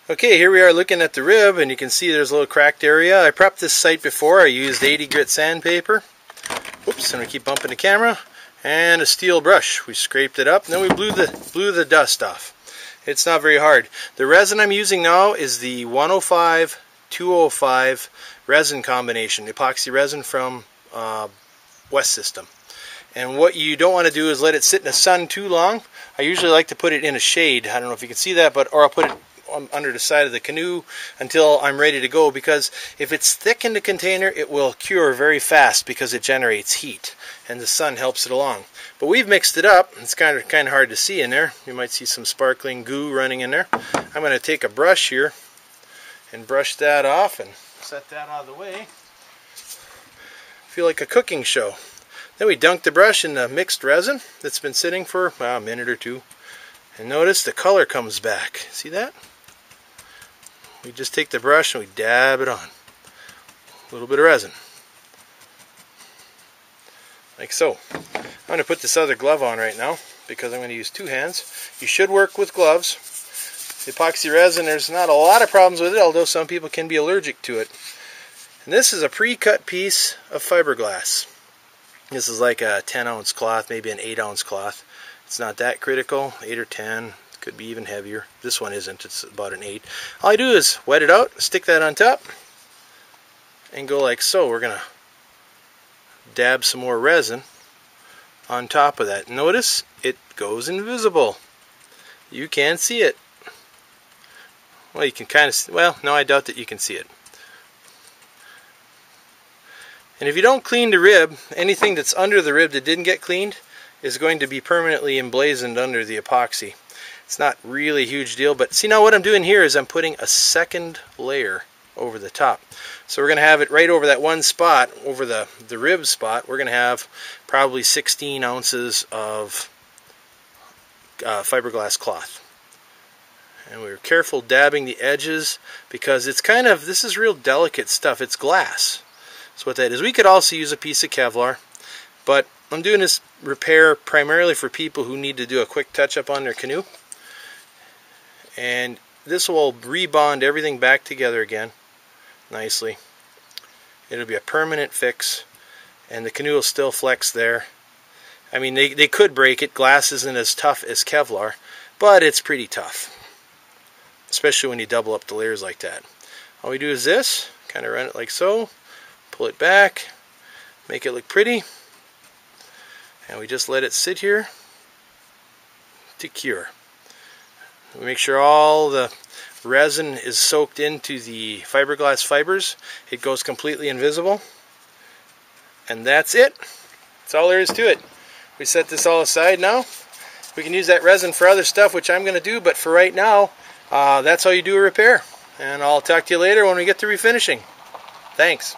Okay, here we are looking at the rib, and you can see there's a little cracked area. I prepped this site before. I used 80 grit sandpaper. Oops, I'm going to keep bumping the camera. And a steel brush. We scraped it up, and then we blew the dust off. It's not very hard. The resin I'm using now is the 105-205 resin combination, epoxy resin from West System. And what you don't want to do is let it sit in the sun too long. I usually like to put it in a shade. I don't know if you can see that, or I'll put it under the side of the canoe until I'm ready to go, because if it's thick in the container, it will cure very fast because it generates heat and the sun helps it along. But we've mixed it up. It's kind of hard to see in there. You might see some sparkling goo running in there. I'm going to take a brush here and brush that off and set that out of the way. Feel like a cooking show. Then we dunk the brush in the mixed resin that's been sitting for a minute or two. And notice the color comes back. See that? We just take the brush and we dab it on. A little bit of resin. Like so. I'm going to put this other glove on right now because I'm going to use two hands. You should work with gloves. The epoxy resin, there's not a lot of problems with it, although some people can be allergic to it. And this is a pre-cut piece of fiberglass. This is like a 10-ounce cloth, maybe an 8-ounce cloth. It's not that critical, 8 or 10. Could be even heavier. This one isn't, it's about an 8. All I do is wet it out, stick that on top, and go like so. We're going to dab some more resin on top of that. Notice it goes invisible. You can't see it. Well, you can kind of, well, no, I doubt that you can see it. And if you don't clean the rib, anything that's under the rib that didn't get cleaned is going to be permanently emblazoned under the epoxy. It's not really a huge deal, but see, now what I'm doing here is I'm putting a second layer over the top. So we're going to have it right over that one spot, over the rib spot. We're going to have probably 16 ounces of fiberglass cloth. And we're careful dabbing the edges because it's kind of, this is real delicate stuff. It's glass. So what that is, we could also use a piece of Kevlar, but I'm doing this repair primarily for people who need to do a quick touch-up on their canoe. And this will rebond everything back together again nicely. It'll be a permanent fix, and the canoe will still flex there. I mean, they could break it. Glass isn't as tough as Kevlar, but it's pretty tough, especially when you double up the layers like that. All we do is this, kind of run it like so, pull it back, make it look pretty, and we just let it sit here to cure. We make sure all the resin is soaked into the fiberglass fibers. It goes completely invisible. And that's it. That's all there is to it. We set this all aside now. We can use that resin for other stuff, which I'm going to do, but for right now, that's how you do a repair. And I'll talk to you later when we get to refinishing. Thanks.